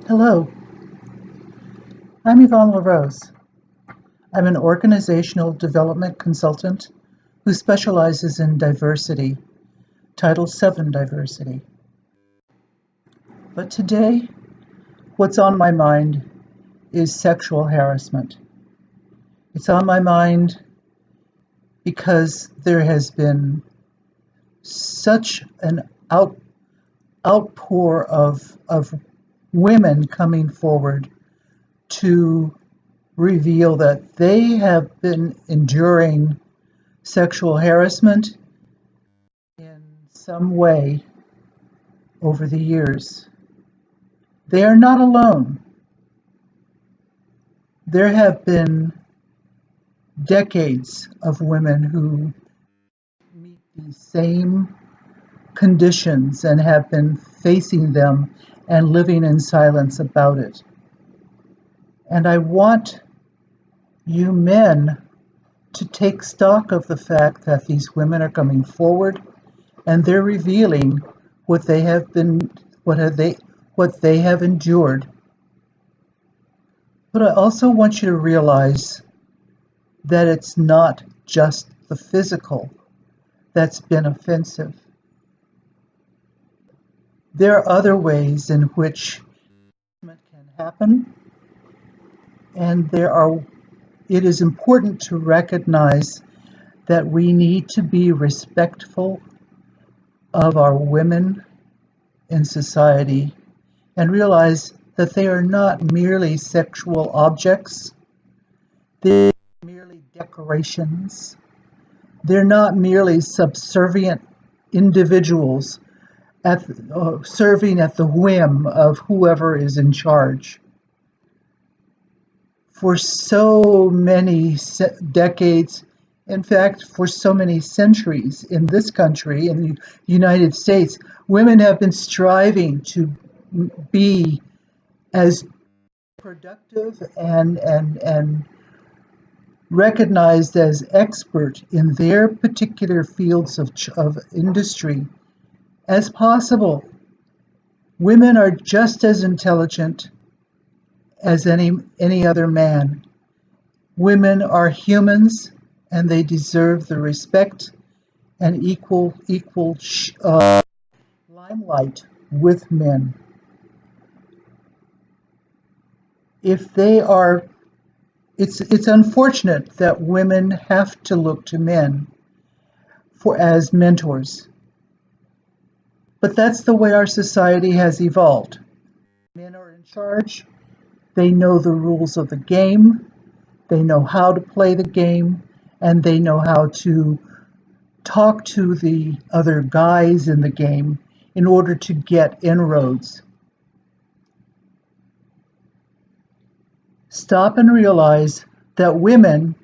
Hello, I'm Yvonne LaRose. I'm an organizational development consultant who specializes in diversity, Title VII diversity. But today, what's on my mind is sexual harassment. It's on my mind because there has been such an outpour of women coming forward to reveal that they have been enduring sexual harassment in some way over the years. They are not alone. There have been decades of women who meet these same conditions and have been facing them and living in silence about it. And I want you men to take stock of the fact that these women are coming forward and they're revealing what they have endured. But I also want you to realize that it's not just the physical that's been offensive. There are other ways in which harassment can happen, and it is important to recognize that we need to be respectful of our women in society and realize that they are not merely sexual objects. They're merely decorations. They're not merely subservient individuals serving at the whim of whoever is in charge. For so many decades, in fact, for so many centuries in this country, in the United States, women have been striving to be as productive and recognized as expert in their particular fields of industry as possible. Women are just as intelligent as any other man. Women are humans, and they deserve the respect and equal limelight with men. If they are, it's unfortunate that women have to look to men as mentors. But that's the way our society has evolved. Men are in charge. They know the rules of the game. They know how to play the game, and they know how to talk to the other guys in the game in order to get inroads. Stop and realize that women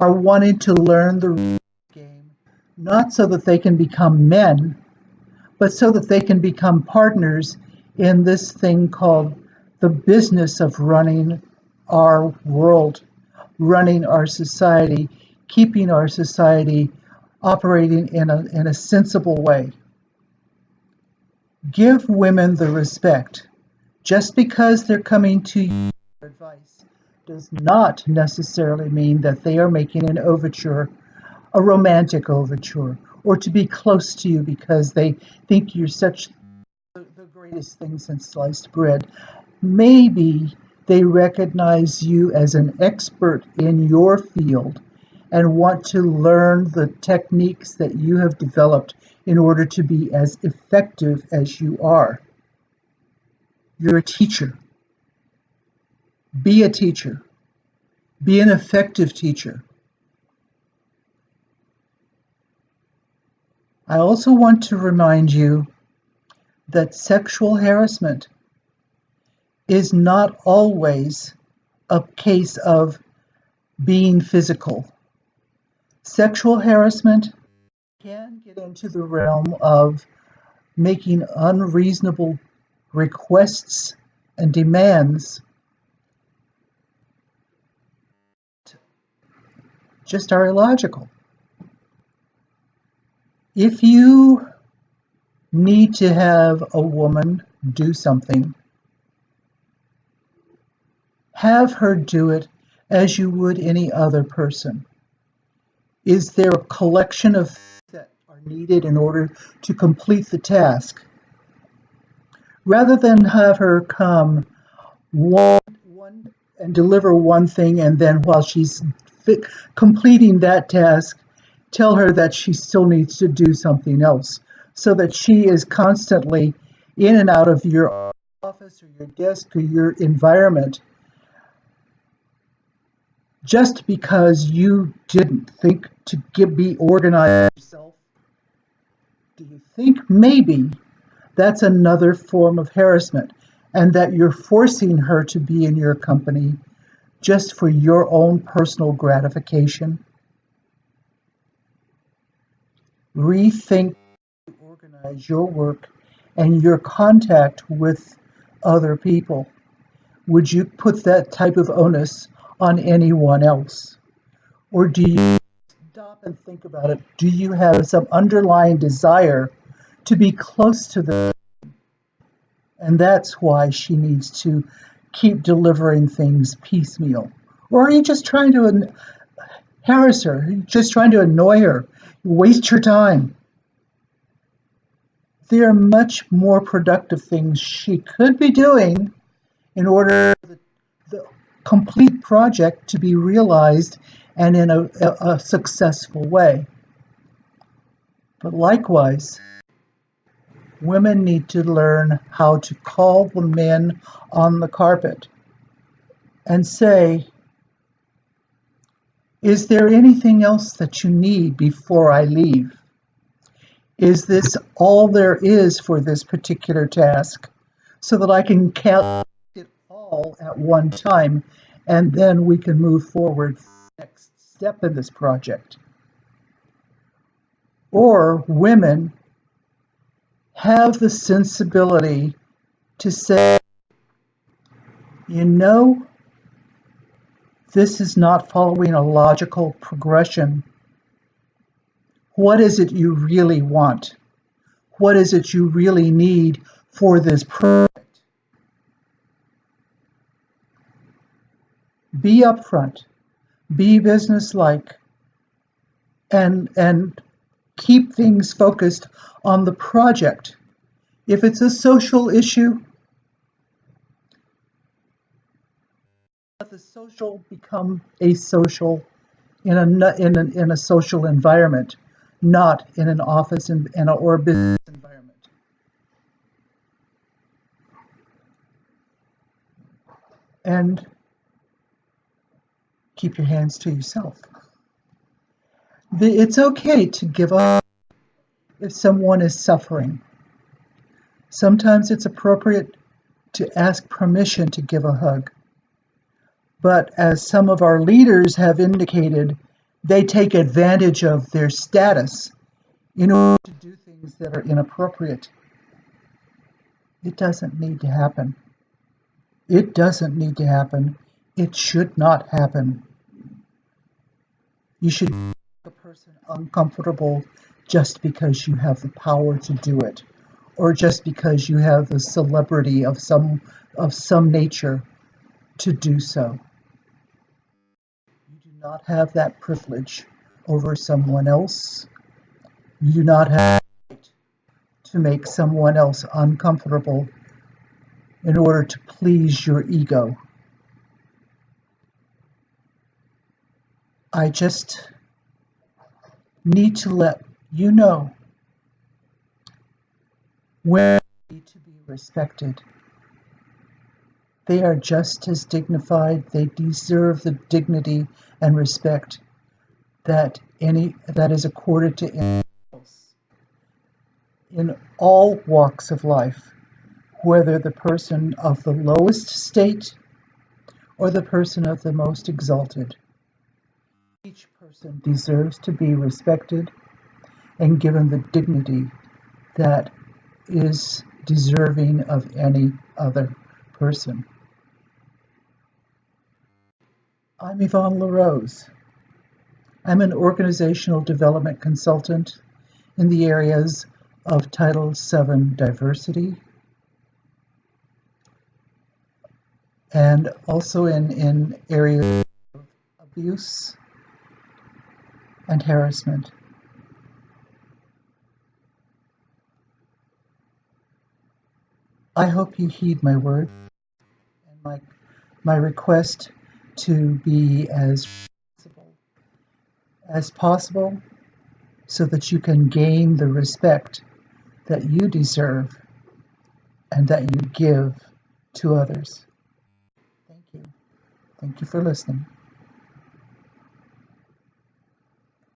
are wanting to learn the rules of the game, not so that they can become men, but so that they can become partners in this thing called the business of running our world, running our society, keeping our society operating in a sensible way. Give women the respect. Just because they're coming to you for advice does not necessarily mean that they are making an overture, a romantic overture, or to be close to you because they think you're such the greatest thing since sliced bread. Maybe they recognize you as an expert in your field and want to learn the techniques that you have developed in order to be as effective as you are. You're a teacher. Be a teacher. Be an effective teacher. I also want to remind you that sexual harassment is not always a case of being physical. Sexual harassment can get into the realm of making unreasonable requests and demands just are illogical. If you need to have a woman do something, Have her do it as you would any other person. Is there a collection of things that are needed in order to complete the task? Rather than have her come one and deliver one thing, and then while she's completing that task, tell her that she still needs to do something else, so that she is constantly in and out of your office or your desk or your environment just because you didn't think to be organized yourself. Do you think maybe that's another form of harassment, and that you're forcing her to be in your company just for your own personal gratification? Rethink, organize your work and your contact with other people. Would you put that type of onus on anyone else? Or do you stop and think about it? Do you have some underlying desire to be close to them? And that's why she needs to keep delivering things piecemeal. Or are you just trying to harass her? Are you just trying to annoy her? Waste your time. There are much more productive things she could be doing in order for the complete project to be realized and in a successful way. But likewise, women need to learn how to call the men on the carpet and say, is there anything else that you need before I leave? Is this all there is for this particular task, so that I can count it all at one time, and then we can move forward to the next step in this project? Or women have the sensibility to say, you know, this is not following a logical progression. What is it you really want? What is it you really need for this project? Be upfront, be businesslike, and keep things focused on the project. If it's a social issue, let the social become a social in a social environment, not in an office or a business environment. And keep your hands to yourself. It's okay to give up if someone is suffering. Sometimes it's appropriate to ask permission to give a hug. But as some of our leaders have indicated, they take advantage of their status in order to do things that are inappropriate. It doesn't need to happen. It doesn't need to happen. It should not happen. You should make a person uncomfortable just because you have the power to do it, or just because you have the celebrity of some nature to do so. You do not have that privilege over someone else. You do not have the right to make someone else uncomfortable in order to please your ego. I just need to let you know women need to be respected. They are just as dignified. They deserve the dignity and respect that is accorded to anyone else in all walks of life, whether the person of the lowest state or the person of the most exalted. Each person deserves to be respected and given the dignity that is deserving of any other person. I'm Yvonne LaRose. I'm an organizational development consultant in the areas of Title VII diversity, and also in areas of abuse and harassment. I hope you heed my word and my request to be as responsible as possible so that you can gain the respect that you deserve and that you give to others. Thank you. Thank you for listening.